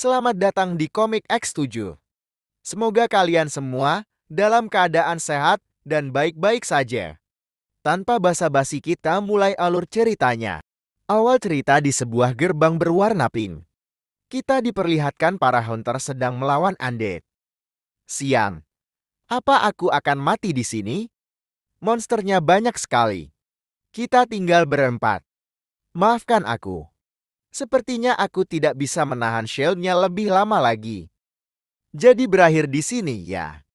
Selamat datang di Komik X7. Semoga kalian semua dalam keadaan sehat dan baik-baik saja. Tanpa basa-basi kita mulai alur ceritanya. Awal cerita di sebuah gerbang berwarna pink. Kita diperlihatkan para hunter sedang melawan undead. Siang. Apa aku akan mati di sini? Monsternya banyak sekali. Kita tinggal berempat. Maafkan aku. Sepertinya aku tidak bisa menahan shield-nya lebih lama lagi. Jadi berakhir di sini ya.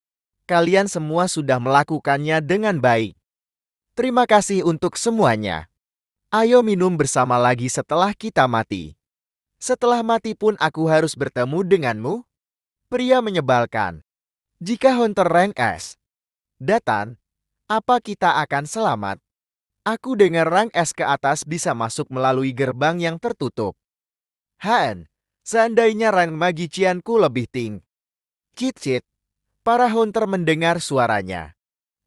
Kalian semua sudah melakukannya dengan baik. Terima kasih untuk semuanya. Ayo minum bersama lagi setelah kita mati. Setelah mati pun aku harus bertemu denganmu? Pria menyebalkan. Jika Hunter rank S Datan, apa kita akan selamat? Aku dengar rank S ke atas bisa masuk melalui gerbang yang tertutup. Han, seandainya rank magicianku lebih tinggi. Cit-cit, para hunter mendengar suaranya.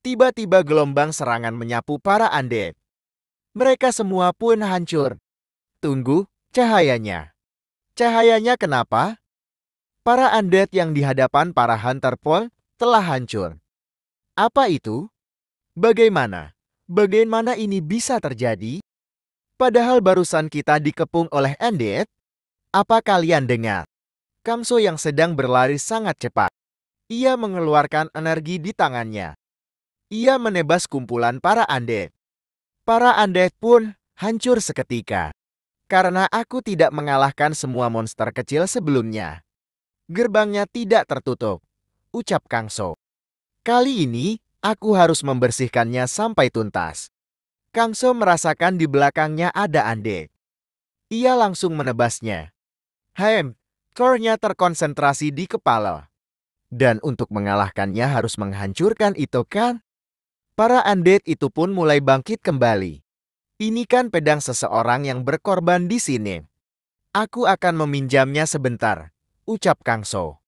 Tiba-tiba gelombang serangan menyapu para undead. Mereka semua pun hancur. Tunggu, cahayanya. Cahayanya kenapa? Para undead yang di hadapan para hunter pun telah hancur. Apa itu? Bagaimana? Bagaimana ini bisa terjadi? Padahal barusan kita dikepung oleh undead. Apa kalian dengar? Kamso yang sedang berlari sangat cepat. Ia mengeluarkan energi di tangannya. Ia menebas kumpulan para undead. Para undead pun hancur seketika. Karena aku tidak mengalahkan semua monster kecil sebelumnya. Gerbangnya tidak tertutup, ucap Kangso. Kali ini, aku harus membersihkannya sampai tuntas. Kangso merasakan di belakangnya ada undead. Ia langsung menebasnya. Core-nya terkonsentrasi di kepala. Dan untuk mengalahkannya harus menghancurkan itu kan? Para undead itu pun mulai bangkit kembali. Ini kan pedang seseorang yang berkorban di sini. Aku akan meminjamnya sebentar, ucap Kangso.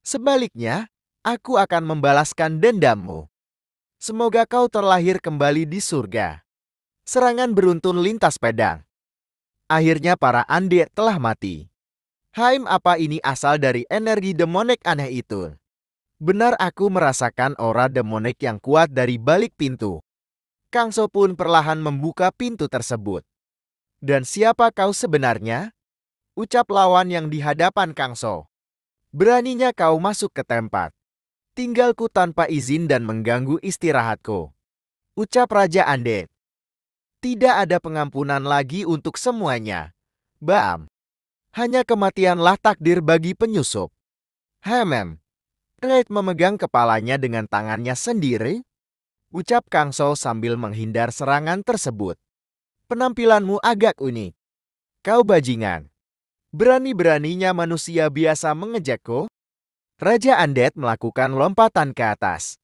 Sebaliknya, aku akan membalaskan dendammu. Semoga kau terlahir kembali di surga. Serangan beruntun lintas pedang. Akhirnya para undead telah mati. Apa ini asal dari energi demonik aneh itu? Benar aku merasakan aura demonik yang kuat dari balik pintu. Kangso pun perlahan membuka pintu tersebut. Dan siapa kau sebenarnya? Ucap lawan yang di hadapan Kangso. Beraninya kau masuk ke tempat. Tinggalku tanpa izin dan mengganggu istirahatku. Ucap Raja Undead. Tidak ada pengampunan lagi untuk semuanya. Bam. Hanya kematianlah takdir bagi penyusup. Raid memegang kepalanya dengan tangannya sendiri. Ucap Kangso sambil menghindar serangan tersebut. Penampilanmu agak unik. Kau bajingan. Berani-beraninya manusia biasa mengejakku? Raja Undead melakukan lompatan ke atas.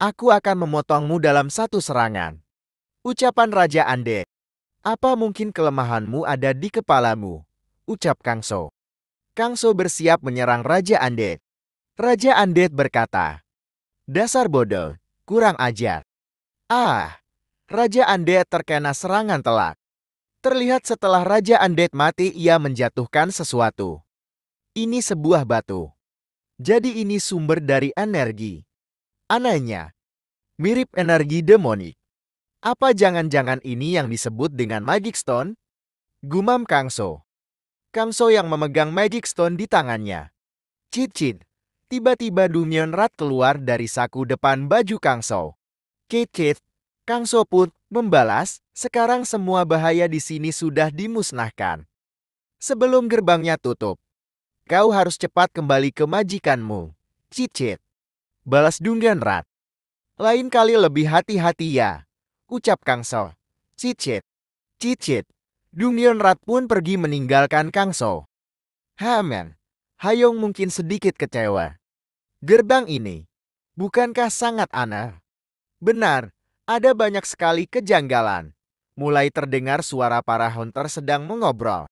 Aku akan memotongmu dalam satu serangan. Ucapan Raja Undead. Apa mungkin kelemahanmu ada di kepalamu? Ucap Kangso. Kangso bersiap menyerang Raja Undead. Raja Undead berkata, dasar bodoh, kurang ajar. Raja Undead terkena serangan telak. Terlihat setelah Raja Undead mati ia menjatuhkan sesuatu. Ini sebuah batu. Jadi ini sumber dari energi. Anehnya, mirip energi demonik. Apa jangan-jangan ini yang disebut dengan Magic Stone? Gumam Kangso. Kangso yang memegang Magic Stone di tangannya. Cit-cit. Tiba-tiba Dungeon Rat keluar dari saku depan baju Kangso. Cit-cit. Kangso pun membalas, sekarang semua bahaya di sini sudah dimusnahkan. Sebelum gerbangnya tutup, kau harus cepat kembali ke majikanmu. Cit-cit. Balas Dungeon Rat. Lain kali lebih hati-hati ya, ucap Kangso. Cit-cit. Cit-cit. Dungeon Rat pun pergi meninggalkan Kangso. Hayong mungkin sedikit kecewa. Gerbang ini, bukankah sangat aneh? Benar, ada banyak sekali kejanggalan. Mulai terdengar suara para hunter sedang mengobrol.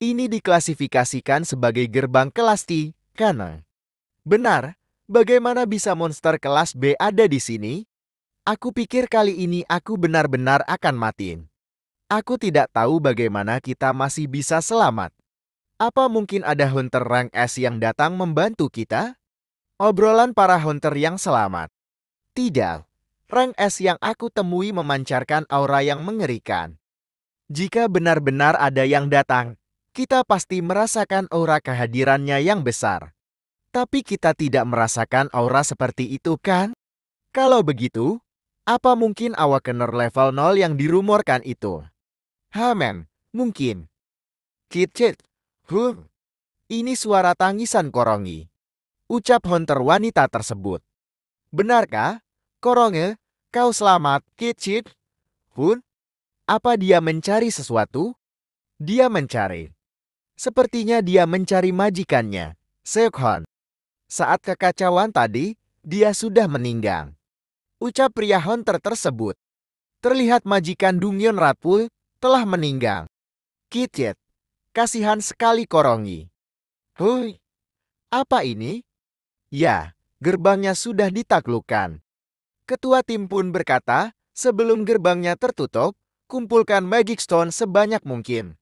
Ini diklasifikasikan sebagai gerbang kelas T, karena benar, bagaimana bisa monster kelas B ada di sini? Aku pikir kali ini aku benar-benar akan mati. Aku tidak tahu bagaimana kita masih bisa selamat. Apa mungkin ada hunter rank S yang datang membantu kita? Obrolan para hunter yang selamat. Tidak. Rank S yang aku temui memancarkan aura yang mengerikan. Jika benar-benar ada yang datang, kita pasti merasakan aura kehadirannya yang besar. Tapi kita tidak merasakan aura seperti itu kan? Kalau begitu, apa mungkin Awakener level 0 yang dirumorkan itu? Hamen, mungkin. Kitchet, ini suara tangisan Korongi. Ucap hunter wanita tersebut. Benarkah? Koronge, kau selamat, Kitchet? Apa dia mencari sesuatu? Dia mencari. Sepertinya dia mencari majikannya, Seokhon. Saat kekacauan tadi, dia sudah meninggal. Ucap pria hunter tersebut. Terlihat majikan Dungyeon Ratpul telah meninggal. Kitchet, kasihan sekali Korongi. Apa ini? Ya, gerbangnya sudah ditaklukkan. Ketua tim pun berkata, sebelum gerbangnya tertutup, kumpulkan Magic Stone sebanyak mungkin.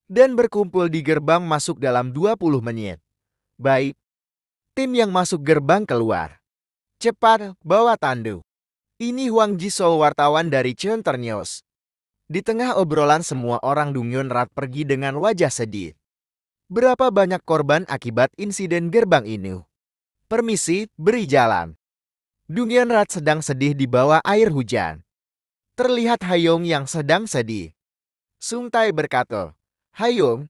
Dan berkumpul di gerbang masuk dalam 20 menit. Baik. Tim yang masuk gerbang keluar. Cepat, bawa tandu. Ini Hwang Jisoo, wartawan dari Chunter News. Di tengah obrolan semua orang Dungyeon Rat pergi dengan wajah sedih. Berapa banyak korban akibat insiden gerbang ini? Permisi, beri jalan. Dungyeon Rat sedang sedih di bawah air hujan. Terlihat Hayong yang sedang sedih. Sung Tae berkata, Hayong,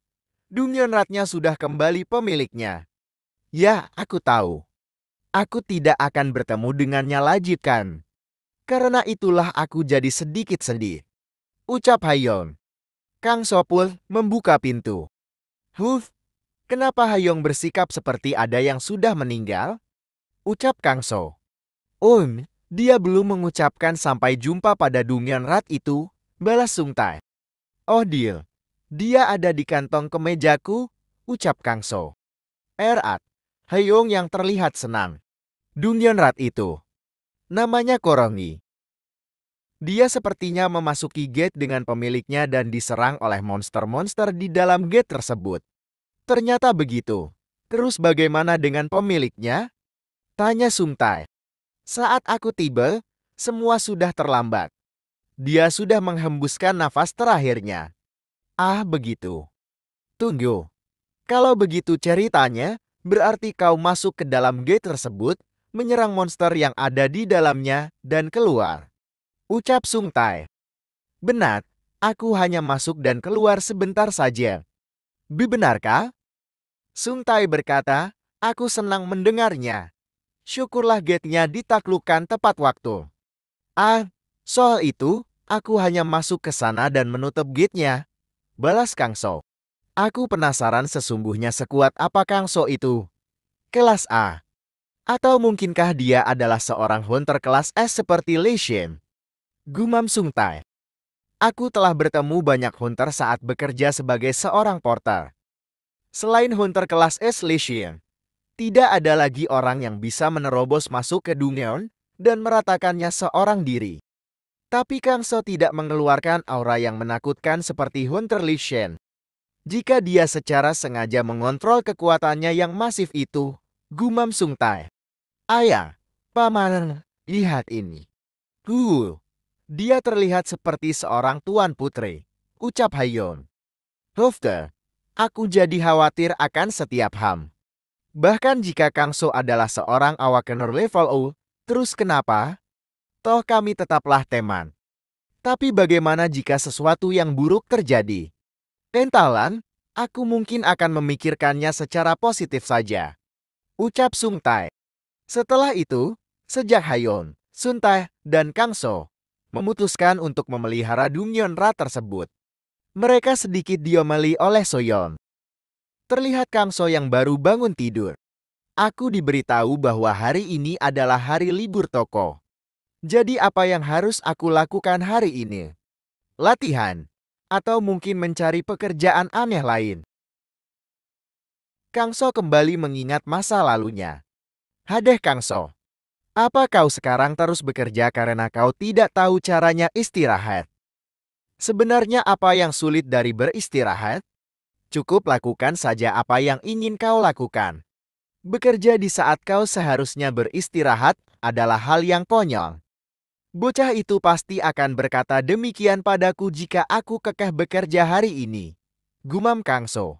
Dungyeon Ratnya sudah kembali pemiliknya. Ya, aku tahu. Aku tidak akan bertemu dengannya lagi kan. Karena itulah aku jadi sedikit sedih. Ucap Hayong. Kang Sopul membuka pintu. Kenapa Hayong bersikap seperti ada yang sudah meninggal? Ucap Kang So. Dia belum mengucapkan sampai jumpa pada Dungyeon Rat itu, balas Sung Tae. Oh deal, dia ada di kantong kemejaku, ucap Kang So. Hayong yang terlihat senang. Dungyeon Rat itu. Namanya Korongi. Dia sepertinya memasuki gate dengan pemiliknya dan diserang oleh monster-monster di dalam gate tersebut. Ternyata begitu. Terus bagaimana dengan pemiliknya? Tanya Sung Tae. Saat aku tiba, semua sudah terlambat. Dia sudah menghembuskan nafas terakhirnya. Ah, begitu. Tunggu. Kalau begitu ceritanya, berarti kau masuk ke dalam gate tersebut, menyerang monster yang ada di dalamnya, dan keluar. Ucap Sung Tae. Benar, aku hanya masuk dan keluar sebentar saja. Benarkah? Sung Tae berkata, aku senang mendengarnya. Syukurlah gate-nya ditaklukkan tepat waktu. Soal itu, aku hanya masuk ke sana dan menutup gate-nya. Balas Kang So. Aku penasaran sesungguhnya sekuat apa Kang So itu. Kelas A. Atau mungkinkah dia adalah seorang hunter kelas S seperti Lei Shen? Gumam Sung Tae. Aku telah bertemu banyak hunter saat bekerja sebagai seorang porter. Selain hunter kelas S Lei Shen, tidak ada lagi orang yang bisa menerobos masuk ke Dungyeon dan meratakannya seorang diri. Tapi Kang So tidak mengeluarkan aura yang menakutkan seperti Hunter Lei Shen. Jika dia secara sengaja mengontrol kekuatannya yang masif itu, gumam Sung Tae. Ayah, paman, lihat ini. Dia terlihat seperti seorang tuan putri, ucap Hayon. Aku jadi khawatir akan setiap ham. Bahkan jika Kang So adalah seorang Awakener level O, terus kenapa? Toh kami tetaplah teman. Tapi bagaimana jika sesuatu yang buruk terjadi? Entalan, aku mungkin akan memikirkannya secara positif saja. Ucap Sung Tae. Setelah itu, sejak Hayon, Sun Tae, dan Kang So memutuskan untuk memelihara Dungyeon Rat tersebut. Mereka sedikit diomeli oleh Soyeon. Terlihat Kang So yang baru bangun tidur. Aku diberitahu bahwa hari ini adalah hari libur toko. Jadi apa yang harus aku lakukan hari ini? Latihan. Atau mungkin mencari pekerjaan aneh lain. Kang So kembali mengingat masa lalunya. Hadeh Kang So. Apa kau sekarang terus bekerja karena kau tidak tahu caranya istirahat? Sebenarnya apa yang sulit dari beristirahat? Cukup lakukan saja apa yang ingin kau lakukan. Bekerja di saat kau seharusnya beristirahat adalah hal yang konyol. Bocah itu pasti akan berkata demikian padaku jika aku kekeh bekerja hari ini, gumam Kang So.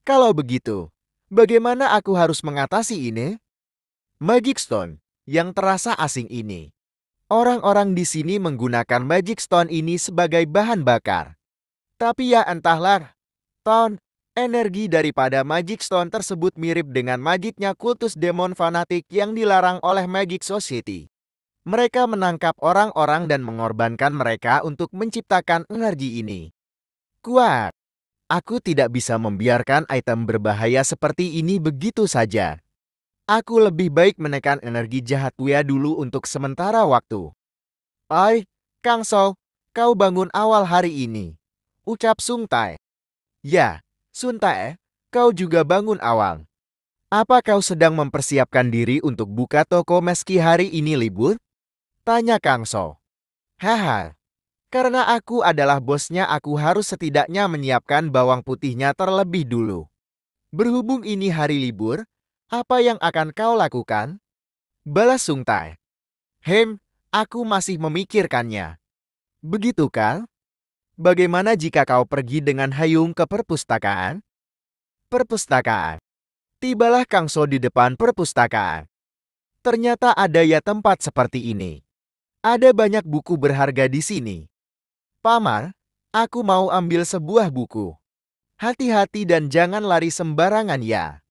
Kalau begitu, bagaimana aku harus mengatasi ini? Magic Stone yang terasa asing ini. Orang-orang di sini menggunakan Magic Stone ini sebagai bahan bakar. Tapi ya entahlah, Ton, energi daripada Magic Stone tersebut mirip dengan magiknya kultus demon fanatik yang dilarang oleh Magic Society. Mereka menangkap orang-orang dan mengorbankan mereka untuk menciptakan energi ini. Kuat. Aku tidak bisa membiarkan item berbahaya seperti ini begitu saja. Aku lebih baik menekan energi jahat Wea dulu untuk sementara waktu. Oi, Kang So, kau bangun awal hari ini. Ucap Sung Tae. Ya, Sun Tae, kau juga bangun awal. Apa kau sedang mempersiapkan diri untuk buka toko meski hari ini libur? Tanya Kang So. Haha. Karena aku adalah bosnya, aku harus setidaknya menyiapkan bawang putihnya terlebih dulu. Berhubung ini hari libur, apa yang akan kau lakukan? Balas Sung Tae. Aku masih memikirkannya. Begitu kan? Bagaimana jika kau pergi dengan Hayung ke perpustakaan? Perpustakaan. Tibalah Kang So di depan perpustakaan. Ternyata ada ya tempat seperti ini. Ada banyak buku berharga di sini. Paman, aku mau ambil sebuah buku. Hati-hati dan jangan lari sembarangan ya.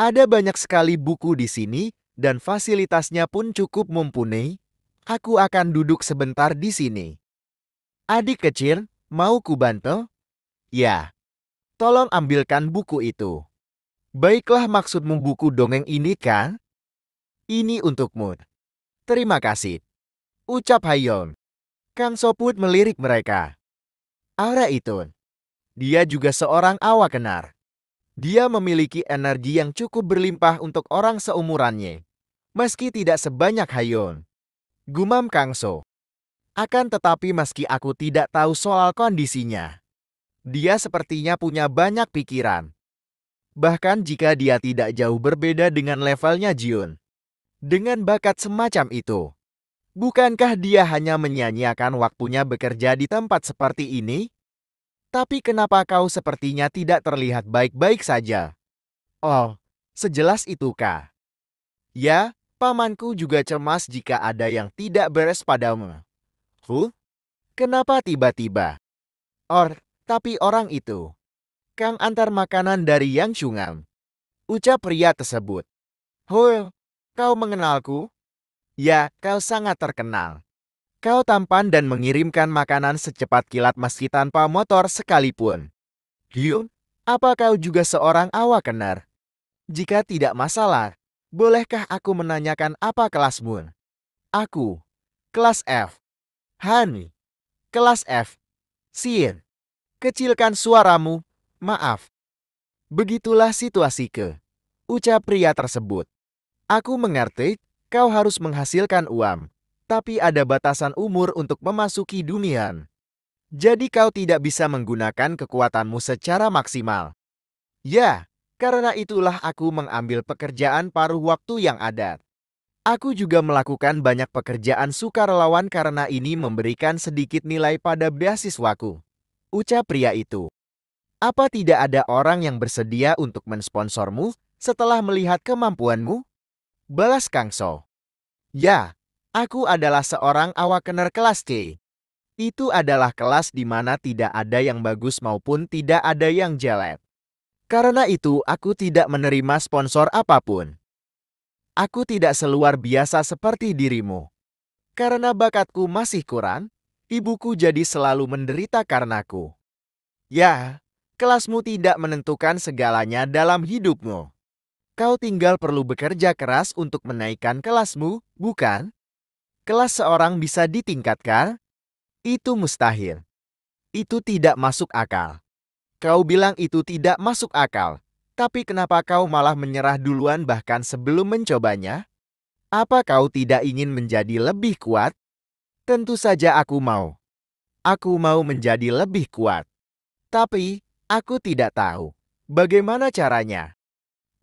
Ada banyak sekali buku di sini dan fasilitasnya pun cukup mumpuni. Aku akan duduk sebentar di sini. Adik kecil, mau kubantu? Ya. Tolong ambilkan buku itu. Baiklah, maksudmu buku dongeng ini kan? Ini untukmu. Terima kasih. Ucap Hayon. Kang Soput melirik mereka. Aura itu. Dia juga seorang awakenar. Dia memiliki energi yang cukup berlimpah untuk orang seumurannya. Meski tidak sebanyak Hayon. Gumam Kang So. Akan tetapi meski aku tidak tahu soal kondisinya, dia sepertinya punya banyak pikiran. Bahkan jika dia tidak jauh berbeda dengan levelnya Jiun. Dengan bakat semacam itu, bukankah dia hanya menyia-nyiakan waktunya bekerja di tempat seperti ini? Tapi kenapa kau sepertinya tidak terlihat baik-baik saja? Oh, sejelas itukah? Ya, pamanku juga cemas jika ada yang tidak beres padamu. Kenapa tiba-tiba? Tapi orang itu. Kang antar makanan dari Yang Shungam. Ucap pria tersebut. Kau mengenalku? Ya, kau sangat terkenal. Kau tampan dan mengirimkan makanan secepat kilat meski tanpa motor sekalipun. Hyun, apa kau juga seorang awakener? Jika tidak masalah, bolehkah aku menanyakan apa kelasmu? Aku, kelas F. Hani, kelas F. Sien, kecilkan suaramu, maaf. Begitulah situasi ucap pria tersebut. Aku mengerti, kau harus menghasilkan uang. Tapi ada batasan umur untuk memasuki dunia. Jadi kau tidak bisa menggunakan kekuatanmu secara maksimal. Ya, karena itulah aku mengambil pekerjaan paruh waktu yang ada. Aku juga melakukan banyak pekerjaan sukarelawan karena ini memberikan sedikit nilai pada beasiswaku. Ucap pria itu. Apa tidak ada orang yang bersedia untuk mensponsormu setelah melihat kemampuanmu? Balas Kang So. Ya. Aku adalah seorang awakener kelas C. Itu adalah kelas di mana tidak ada yang bagus maupun tidak ada yang jelek. Karena itu aku tidak menerima sponsor apapun. Aku tidak seluar biasa seperti dirimu. Karena bakatku masih kurang, ibuku jadi selalu menderita karenaku. Ya, kelasmu tidak menentukan segalanya dalam hidupmu. Kau tinggal perlu bekerja keras untuk menaikkan kelasmu, bukan? Kelas seorang bisa ditingkatkan? Itu mustahil. Itu tidak masuk akal. Kau bilang itu tidak masuk akal. Tapi kenapa kau malah menyerah duluan bahkan sebelum mencobanya? Apa kau tidak ingin menjadi lebih kuat? Tentu saja aku mau. Aku mau menjadi lebih kuat. Tapi, Aku tidak tahu. Bagaimana caranya?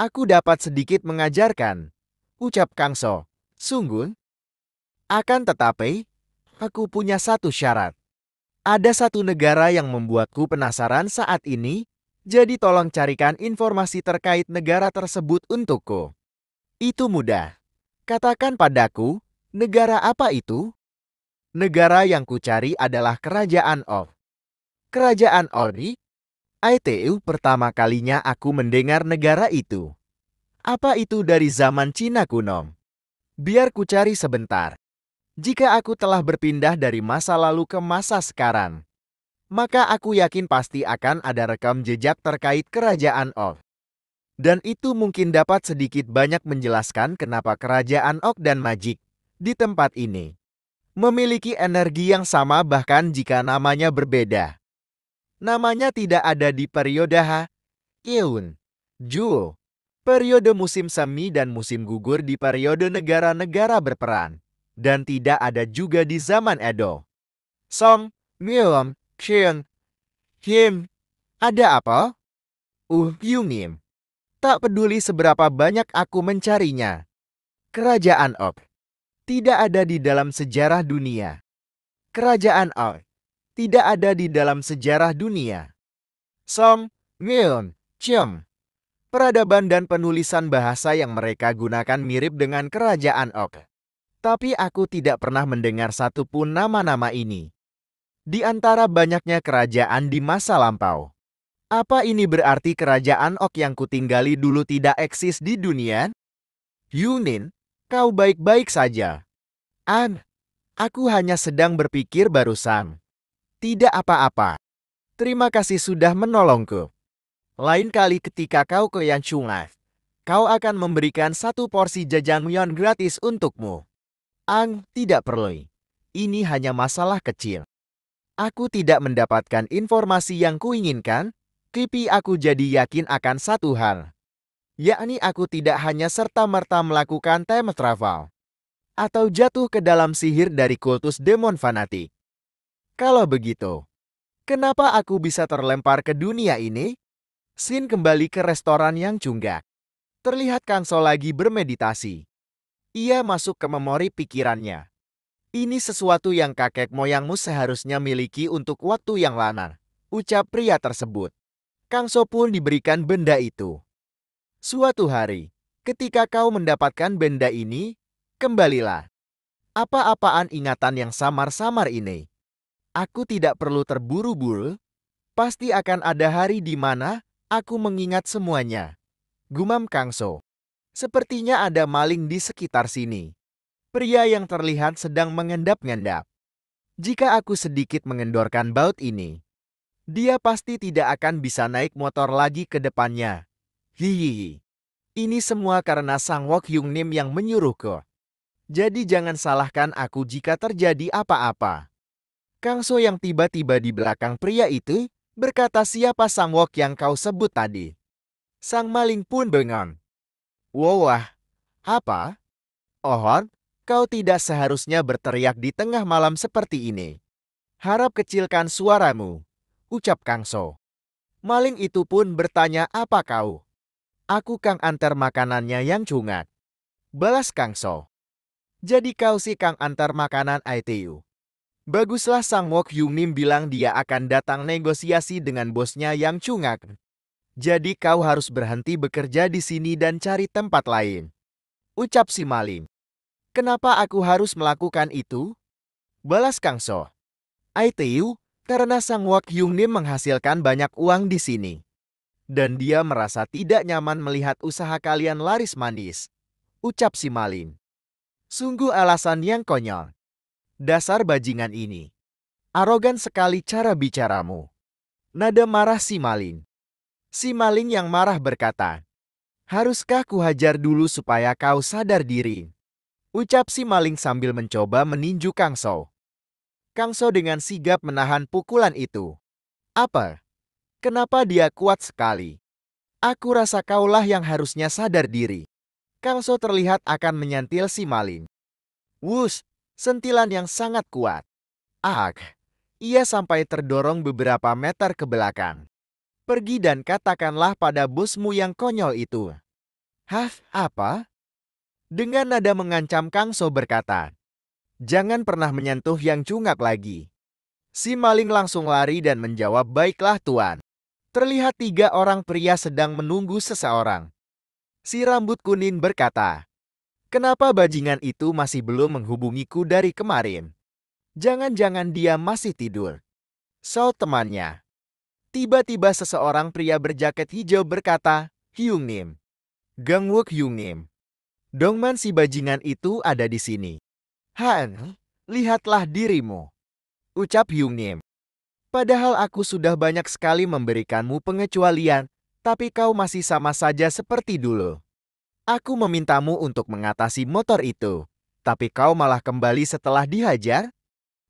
Aku dapat sedikit mengajarkan, ucap Kangso. Sungguh? Akan tetapi, aku punya satu syarat. Ada satu negara yang membuatku penasaran saat ini, jadi tolong carikan informasi terkait negara tersebut untukku. Itu mudah. Katakan padaku, negara apa itu? Negara yang kucari adalah Kerajaan Of. Kerajaan Ori? ITU pertama kalinya aku mendengar negara itu. Apa itu dari zaman Cina kuno? Biar ku cari sebentar. Jika aku telah berpindah dari masa lalu ke masa sekarang, maka aku yakin pasti akan ada rekam jejak terkait Kerajaan Ok. Dan itu mungkin dapat sedikit banyak menjelaskan kenapa Kerajaan Ok dan Majik di tempat ini memiliki energi yang sama bahkan jika namanya berbeda. Namanya tidak ada di periode Eun, Juo, periode musim semi dan musim gugur di periode negara-negara berperan, dan tidak ada juga di zaman Edo. Song, Myeom, Cheon, Him, ada apa? Yungim. Tak peduli seberapa banyak aku mencarinya. Kerajaan Ok tidak ada di dalam sejarah dunia. Kerajaan Ok tidak ada di dalam sejarah dunia. Song, Myeon, Cheom. Peradaban dan penulisan bahasa yang mereka gunakan mirip dengan Kerajaan Ok. Tapi aku tidak pernah mendengar satupun nama-nama ini. Di antara banyaknya kerajaan di masa lampau. Apa ini berarti Kerajaan Ok yang kutinggali dulu tidak eksis di dunia? Yunin, kau baik-baik saja. Aku hanya sedang berpikir barusan. Tidak apa-apa. Terima kasih sudah menolongku. Lain kali ketika kau ke Yanchungai, kau akan memberikan satu porsi jajangmyeon gratis untukmu. Tidak perlu. Ini hanya masalah kecil. Aku tidak mendapatkan informasi yang kuinginkan, tapi aku jadi yakin akan satu hal. Yakni aku tidak hanya serta-merta melakukan time travel. Atau jatuh ke dalam sihir dari kultus demon fanatik. Kalau begitu, kenapa aku bisa terlempar ke dunia ini? Sin kembali ke restoran yang cunggak. Terlihat Kangso lagi bermeditasi. Ia masuk ke memori pikirannya. Ini sesuatu yang kakek moyangmu seharusnya miliki untuk waktu yang lama, ucap pria tersebut. Kangso pun diberikan benda itu. Suatu hari, ketika kau mendapatkan benda ini, kembalilah. Apa-apaan ingatan yang samar-samar ini? Aku tidak perlu terburu-buru. Pasti akan ada hari di mana aku mengingat semuanya. Gumam Kangso. Sepertinya ada maling di sekitar sini. Pria yang terlihat sedang mengendap-ngendap. Jika aku sedikit mengendorkan baut ini, dia pasti tidak akan bisa naik motor lagi ke depannya. Hihihi. Ini semua karena Sang Wok Yung Nim yang menyuruhku. Jadi jangan salahkan aku jika terjadi apa-apa. Kangso yang tiba-tiba di belakang pria itu berkata, siapa Sang Wok yang kau sebut tadi? Sang maling pun bengong. Wah, apa? Ohon, kau tidak seharusnya berteriak di tengah malam seperti ini. Harap kecilkan suaramu, ucap Kangso. Maling itu pun bertanya, apa kau? Aku kang antar makanannya yang cungat. Balas Kangso. Jadi kau si kang antar makanan ITU. Baguslah, Sang Wok Yung Nim bilang dia akan datang negosiasi dengan bosnya yang cungak. Jadi kau harus berhenti bekerja di sini dan cari tempat lain. Ucap si maling. Kenapa aku harus melakukan itu? Balas Kangso. ITU, karena Sang Wok Yung Nim menghasilkan banyak uang di sini. Dan dia merasa tidak nyaman melihat usaha kalian laris manis. Ucap si maling. Sungguh alasan yang konyol. Dasar bajingan ini. Arogan sekali cara bicaramu. Nada marah si maling. Si maling yang marah berkata, haruskah kuhajar dulu supaya kau sadar diri? Ucap si maling sambil mencoba meninju Kangso. Kangso dengan sigap menahan pukulan itu. Apa? Kenapa dia kuat sekali? Aku rasa kaulah yang harusnya sadar diri. Kangso terlihat akan menyentil si maling. Wush, sentilan yang sangat kuat. Ia sampai terdorong beberapa meter ke belakang. Pergi dan katakanlah pada bosmu yang konyol itu. Hah, apa? Dengan nada mengancam Kang So berkata, jangan pernah menyentuh yang cungak lagi. Si maling langsung lari dan menjawab, baiklah tuan. Terlihat 3 orang pria sedang menunggu seseorang. Si rambut kuning berkata, kenapa bajingan itu masih belum menghubungiku dari kemarin? Jangan-jangan dia masih tidur. Saut temannya. Tiba-tiba seseorang pria berjaket hijau berkata, Hyung Nim. Gangwook Hyung Nim. Dongman si bajingan itu ada di sini. Han, lihatlah dirimu. Ucap Hyung Nim. Padahal aku sudah banyak sekali memberikanmu pengecualian, tapi kau masih sama saja seperti dulu. Aku memintamu untuk mengatasi motor itu, tapi kau malah kembali setelah dihajar?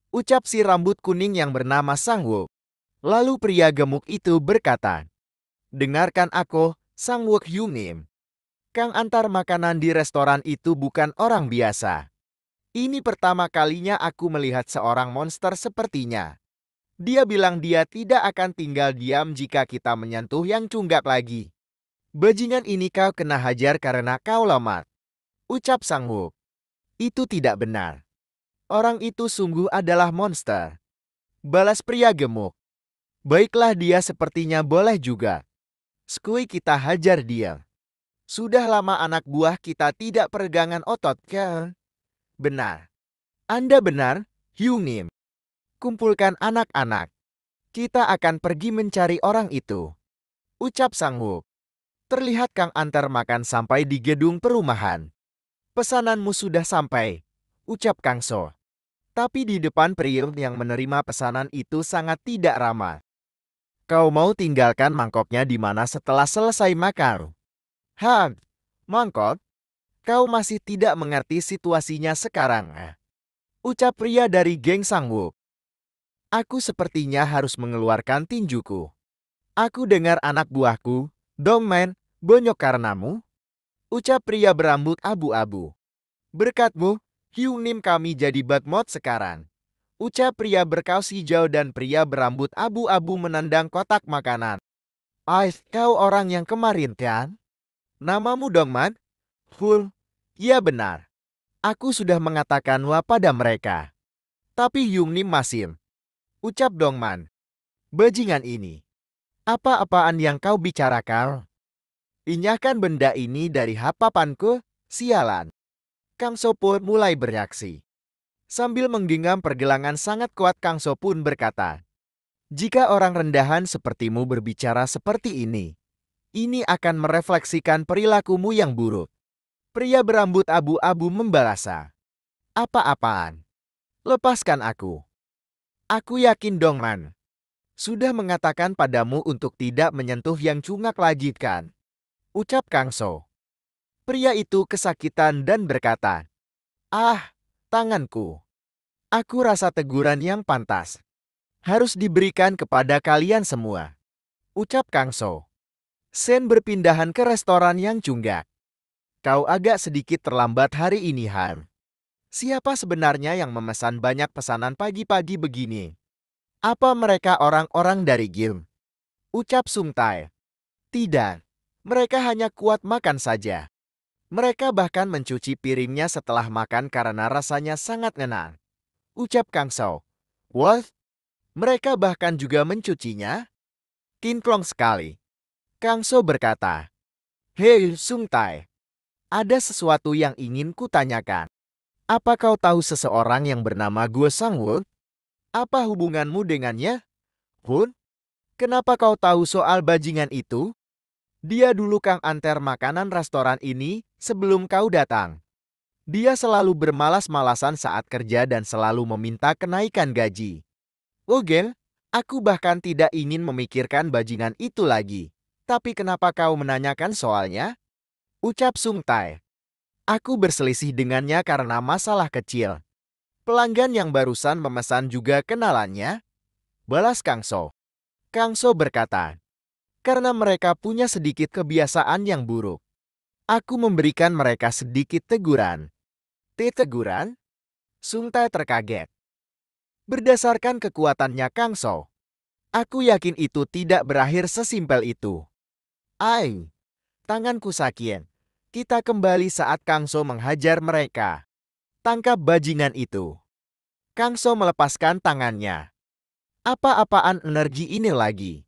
Ucap si rambut kuning yang bernama Sang-wook. Lalu pria gemuk itu berkata, dengarkan aku, Sang-wook Hyung Nim. Kang antar makanan di restoran itu bukan orang biasa. Ini pertama kalinya aku melihat seorang monster sepertinya. Dia bilang dia tidak akan tinggal diam jika kita menyentuh yang cunggak lagi. Bajingan ini kau kena hajar karena kau lemah. Ucap Sang-wook. Itu tidak benar. Orang itu sungguh adalah monster. Balas pria gemuk. Baiklah dia sepertinya boleh juga. Skui kita hajar dia. Sudah lama anak buah kita tidak peregangan otot kan? Benar. Anda benar, Hyung Nim. Kumpulkan anak-anak. Kita akan pergi mencari orang itu. Ucap Sang-wook. Terlihat Kang antar makan sampai di gedung perumahan. Pesananmu sudah sampai. Ucap Kang So. Tapi di depan pria yang menerima pesanan itu sangat tidak ramah. Kau mau tinggalkan mangkoknya di mana setelah selesai makan? Hah, mangkok? Kau masih tidak mengerti situasinya sekarang. Ucap pria dari geng Sang-wook. Aku sepertinya harus mengeluarkan tinjuku. Aku dengar anak buahku, Dongman, bonyok karenamu. Ucap pria berambut abu-abu. Berkatmu, Hyung Nim kami jadi badmot sekarang. Ucap pria berkaus hijau dan pria berambut abu-abu menendang kotak makanan. Ais, kau orang yang kemarin kan? Namamu Dongman? Hul, ya benar. Aku sudah mengatakannya pada mereka. Tapi Hyung Nim masih. Ucap Dongman. Bajingan ini. Apa-apaan yang kau bicarakan? Inyahkan benda ini dari hapapanku, sialan. Kang So pun mulai bereaksi. Sambil menggenggam pergelangan sangat kuat, Kang So pun berkata, jika orang rendahan sepertimu berbicara seperti ini akan merefleksikan perilakumu yang buruk. Pria berambut abu-abu membalasa. Apa-apaan? Lepaskan aku. Aku yakin Dongman sudah mengatakan padamu untuk tidak menyentuh yang cungak lagi kan? Ucap Kang So. Pria itu kesakitan dan berkata, ah, tanganku. Aku rasa teguran yang pantas harus diberikan kepada kalian semua. Ucap Kang So. Sen berpindahan ke restoran yang cunggak. Kau agak sedikit terlambat hari ini, Han. Siapa sebenarnya yang memesan banyak pesanan pagi-pagi begini? Apa mereka orang-orang dari Gilm? Ucap Sung Tae. Tidak. Mereka hanya kuat makan saja. Mereka bahkan mencuci piringnya setelah makan karena rasanya sangat enak. Ucap Kang So. What? Mereka bahkan juga mencucinya? Kinklong sekali. Kang So berkata, hei Sung Tae, ada sesuatu yang ingin kutanyakan. Apa kau tahu seseorang yang bernama Guo Sang-wook? Apa hubunganmu dengannya? Hun? Kenapa kau tahu soal bajingan itu? Dia dulu Kang antar makanan restoran ini sebelum kau datang. Dia selalu bermalas-malasan saat kerja dan selalu meminta kenaikan gaji. Ogel, aku bahkan tidak ingin memikirkan bajingan itu lagi. Tapi kenapa kau menanyakan soalnya? Ucap Sung Tae. Aku berselisih dengannya karena masalah kecil. Pelanggan yang barusan memesan juga kenalannya. Balas Kang So. Kang So berkata, karena mereka punya sedikit kebiasaan yang buruk. Aku memberikan mereka sedikit teguran. Teguran? Sung Tae terkaget. Berdasarkan kekuatannya Kang So, Aku yakin itu tidak berakhir sesimpel itu. Ai, tanganku sakit. Kita kembali saat Kangso menghajar mereka. Tangkap bajingan itu. Kangso melepaskan tangannya. Apa-apaan energi ini lagi?